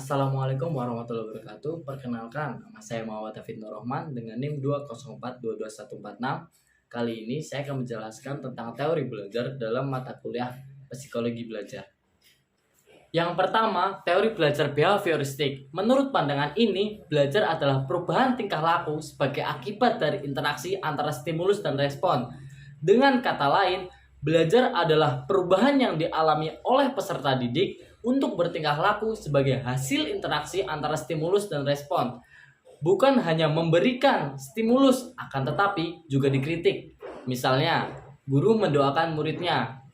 Assalamualaikum warahmatullahi wabarakatuh. Perkenalkan, nama saya Muhammad Hafid Nur Rahman dengan NIM 204222146. Kali ini saya akan menjelaskan tentang teori belajar dalam mata kuliah psikologi belajar. Yang pertama, teori belajar behavioristik. Menurut pandangan ini, belajar adalah perubahan tingkah laku sebagai akibat dari interaksi antara stimulus dan respon. Dengan kata lain, belajar adalah perubahan yang dialami oleh peserta didik untuk bertingkah laku sebagai hasil interaksi antara stimulus dan respon. Bukan hanya memberikan stimulus, akan tetapi juga dikritik. Misalnya, guru mendoakan muridnya.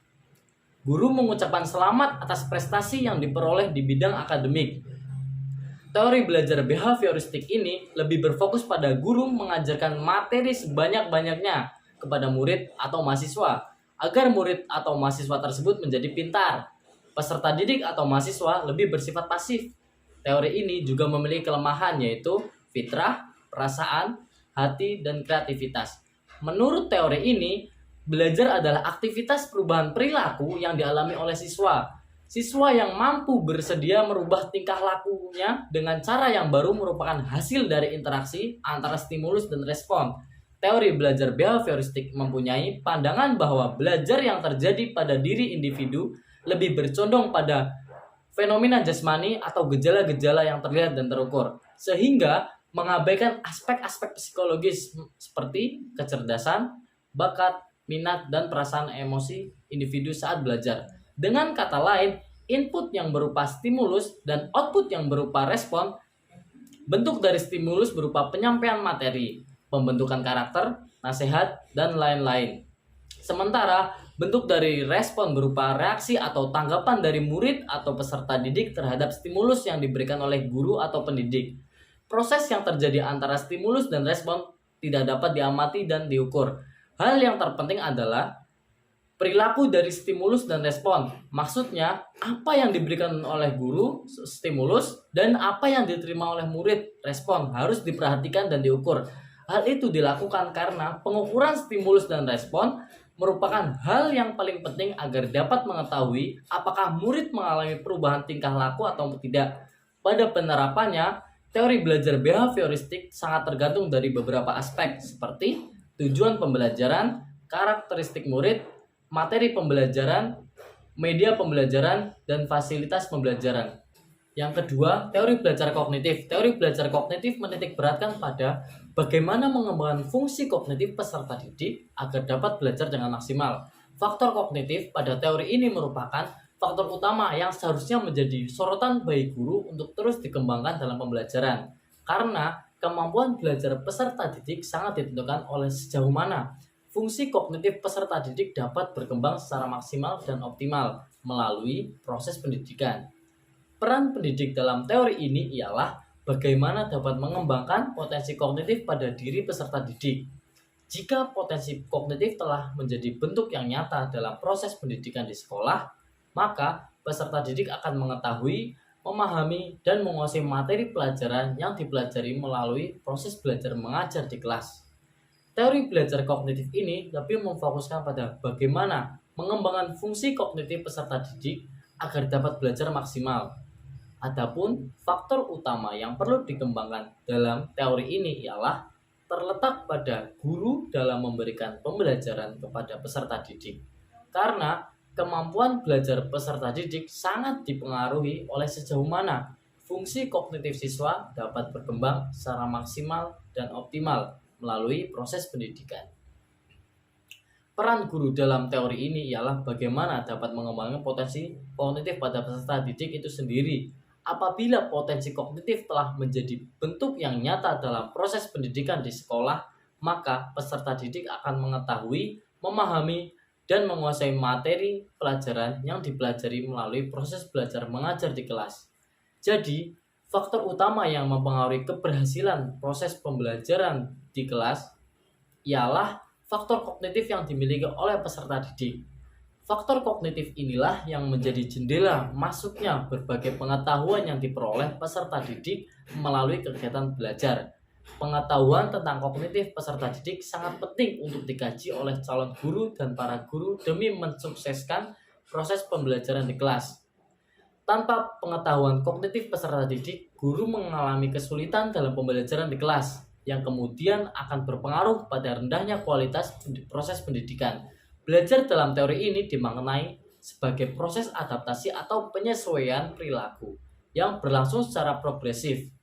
Guru mengucapkan selamat atas prestasi yang diperoleh di bidang akademik. Teori belajar behavioristik ini lebih berfokus pada guru mengajarkan materi sebanyak-banyaknya kepada murid atau mahasiswa, agar murid atau mahasiswa tersebut menjadi pintar. Peserta didik atau mahasiswa lebih bersifat pasif. Teori ini juga memiliki kelemahan, yaitu fitrah, perasaan, hati, dan kreativitas. Menurut teori ini, belajar adalah aktivitas perubahan perilaku yang dialami oleh siswa. Siswa yang mampu bersedia merubah tingkah lakunya dengan cara yang baru merupakan hasil dari interaksi antara stimulus dan respon. Teori belajar behavioristik mempunyai pandangan bahwa belajar yang terjadi pada diri individu lebih bercondong pada fenomena jasmani atau gejala-gejala yang terlihat dan terukur, sehingga mengabaikan aspek-aspek psikologis seperti kecerdasan, bakat, minat, dan perasaan emosi individu saat belajar. Dengan kata lain, input yang berupa stimulus dan output yang berupa respon. Bentuk dari stimulus berupa penyampaian materi, pembentukan karakter, nasihat, dan lain-lain. Sementara bentuk dari respon berupa reaksi atau tanggapan dari murid atau peserta didik terhadap stimulus yang diberikan oleh guru atau pendidik. Proses yang terjadi antara stimulus dan respon tidak dapat diamati dan diukur. Hal yang terpenting adalah perilaku dari stimulus dan respon. Maksudnya, apa yang diberikan oleh guru, stimulus, dan apa yang diterima oleh murid, respon, harus diperhatikan dan diukur. Hal itu dilakukan karena pengukuran stimulus dan respon merupakan hal yang paling penting agar dapat mengetahui apakah murid mengalami perubahan tingkah laku atau tidak. Pada penerapannya, teori belajar behavioristik sangat tergantung dari beberapa aspek seperti tujuan pembelajaran, karakteristik murid, materi pembelajaran, media pembelajaran, dan fasilitas pembelajaran. Yang kedua, teori belajar kognitif. Teori belajar kognitif menitik beratkan pada bagaimana mengembangkan fungsi kognitif peserta didik agar dapat belajar dengan maksimal. Faktor kognitif pada teori ini merupakan faktor utama yang seharusnya menjadi sorotan bagi guru untuk terus dikembangkan dalam pembelajaran. Karena kemampuan belajar peserta didik sangat ditentukan oleh sejauh mana fungsi kognitif peserta didik dapat berkembang secara maksimal dan optimal melalui proses pendidikan. Peran pendidik dalam teori ini ialah bagaimana dapat mengembangkan potensi kognitif pada diri peserta didik. Jika potensi kognitif telah menjadi bentuk yang nyata dalam proses pendidikan di sekolah, maka peserta didik akan mengetahui, memahami, dan menguasai materi pelajaran yang dipelajari melalui proses belajar mengajar di kelas. Teori belajar kognitif ini lebih memfokuskan pada bagaimana mengembangkan fungsi kognitif peserta didik agar dapat belajar maksimal. Adapun faktor utama yang perlu dikembangkan dalam teori ini ialah terletak pada guru dalam memberikan pembelajaran kepada peserta didik. Karena kemampuan belajar peserta didik sangat dipengaruhi oleh sejauh mana fungsi kognitif siswa dapat berkembang secara maksimal dan optimal melalui proses pendidikan. Peran guru dalam teori ini ialah bagaimana dapat mengembangkan potensi kognitif pada peserta didik itu sendiri. Apabila potensi kognitif telah menjadi bentuk yang nyata dalam proses pendidikan di sekolah, maka peserta didik akan mengetahui, memahami, dan menguasai materi pelajaran yang dipelajari melalui proses belajar mengajar di kelas. Jadi, faktor utama yang mempengaruhi keberhasilan proses pembelajaran di kelas ialah faktor kognitif yang dimiliki oleh peserta didik. Faktor kognitif inilah yang menjadi jendela masuknya berbagai pengetahuan yang diperoleh peserta didik melalui kegiatan belajar. Pengetahuan tentang kognitif peserta didik sangat penting untuk dikaji oleh calon guru dan para guru demi mensukseskan proses pembelajaran di kelas. Tanpa pengetahuan kognitif peserta didik, guru mengalami kesulitan dalam pembelajaran di kelas, yang kemudian akan berpengaruh pada rendahnya kualitas proses pendidikan. Belajar dalam teori ini dimaknai sebagai proses adaptasi atau penyesuaian perilaku yang berlangsung secara progresif.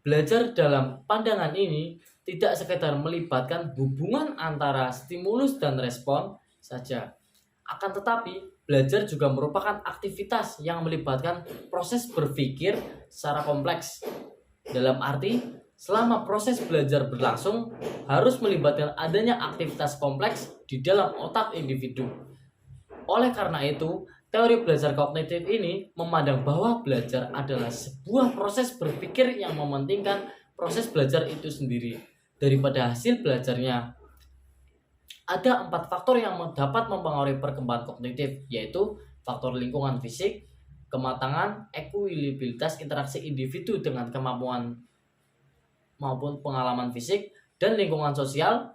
Belajar dalam pandangan ini tidak sekedar melibatkan hubungan antara stimulus dan respon saja, akan tetapi belajar juga merupakan aktivitas yang melibatkan proses berpikir secara kompleks. Dalam arti, selama proses belajar berlangsung, harus melibatkan adanya aktivitas kompleks di dalam otak individu. Oleh karena itu, teori belajar kognitif ini memandang bahwa belajar adalah sebuah proses berpikir yang mementingkan proses belajar itu sendiri daripada hasil belajarnya. Ada 4 faktor yang dapat mempengaruhi perkembangan kognitif, yaitu faktor lingkungan fisik, kematangan, ekuilibritas interaksi individu dengan kemampuan maupun pengalaman fisik, dan lingkungan sosial,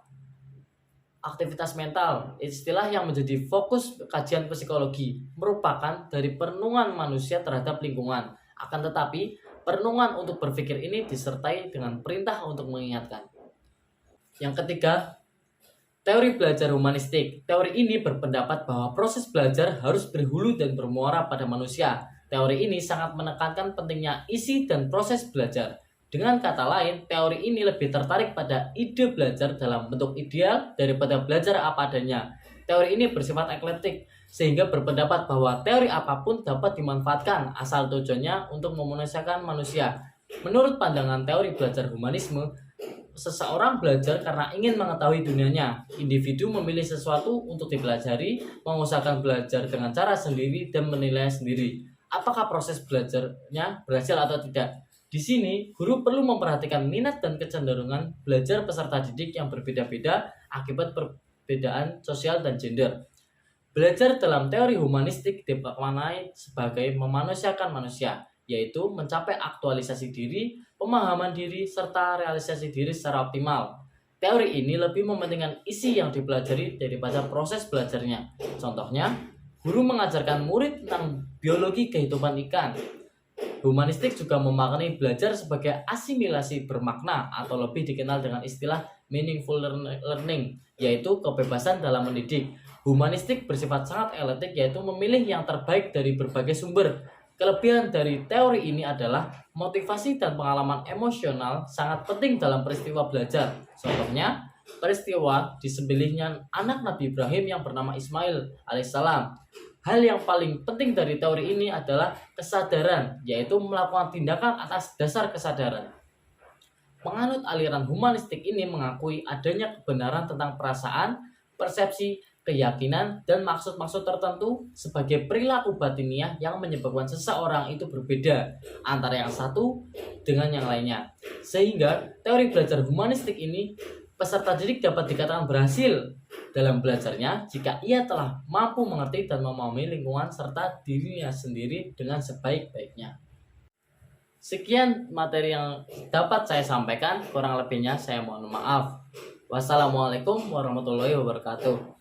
aktivitas mental. Istilah yang menjadi fokus kajian psikologi merupakan dari perenungan manusia terhadap lingkungan. Akan tetapi, perenungan untuk berpikir ini disertai dengan perintah untuk mengingatkan. Yang ketiga, teori belajar humanistik. Teori ini berpendapat bahwa proses belajar harus berhulu dan bermuara pada manusia. Teori ini sangat menekankan pentingnya isi dan proses belajar. Dengan kata lain, teori ini lebih tertarik pada ide belajar dalam bentuk ideal daripada belajar apa adanya. Teori ini bersifat eklektik, sehingga berpendapat bahwa teori apapun dapat dimanfaatkan asal tujuannya untuk memanusiakan manusia. Menurut pandangan teori belajar humanisme, seseorang belajar karena ingin mengetahui dunianya. Individu memilih sesuatu untuk dipelajari, mengusahakan belajar dengan cara sendiri dan menilai sendiri apakah proses belajarnya berhasil atau tidak. Di sini, guru perlu memperhatikan minat dan kecenderungan belajar peserta didik yang berbeda-beda akibat perbedaan sosial dan gender. Belajar dalam teori humanistik dimaknai sebagai memanusiakan manusia, yaitu mencapai aktualisasi diri, pemahaman diri, serta realisasi diri secara optimal. Teori ini lebih mementingkan isi yang dipelajari daripada proses belajarnya. Contohnya, guru mengajarkan murid tentang biologi kehidupan ikan. Humanistik juga memaknai belajar sebagai asimilasi bermakna atau lebih dikenal dengan istilah meaningful learning, yaitu kebebasan dalam mendidik. Humanistik bersifat sangat eklektik, yaitu memilih yang terbaik dari berbagai sumber. Kelebihan dari teori ini adalah motivasi dan pengalaman emosional sangat penting dalam peristiwa belajar. Contohnya, peristiwa disembelihnya anak Nabi Ibrahim yang bernama Ismail alaihissalam. Hal yang paling penting dari teori ini adalah kesadaran, yaitu melakukan tindakan atas dasar kesadaran. Penganut aliran humanistik ini mengakui adanya kebenaran tentang perasaan, persepsi, keyakinan, dan maksud-maksud tertentu sebagai perilaku batiniah yang menyebabkan seseorang itu berbeda antara yang satu dengan yang lainnya. Sehingga teori belajar humanistik ini, peserta didik dapat dikatakan berhasil dalam belajarnya jika ia telah mampu mengerti dan memahami lingkungan serta dirinya sendiri dengan sebaik-baiknya. Sekian materi yang dapat saya sampaikan, kurang lebihnya saya mohon maaf. Wassalamualaikum warahmatullahi wabarakatuh.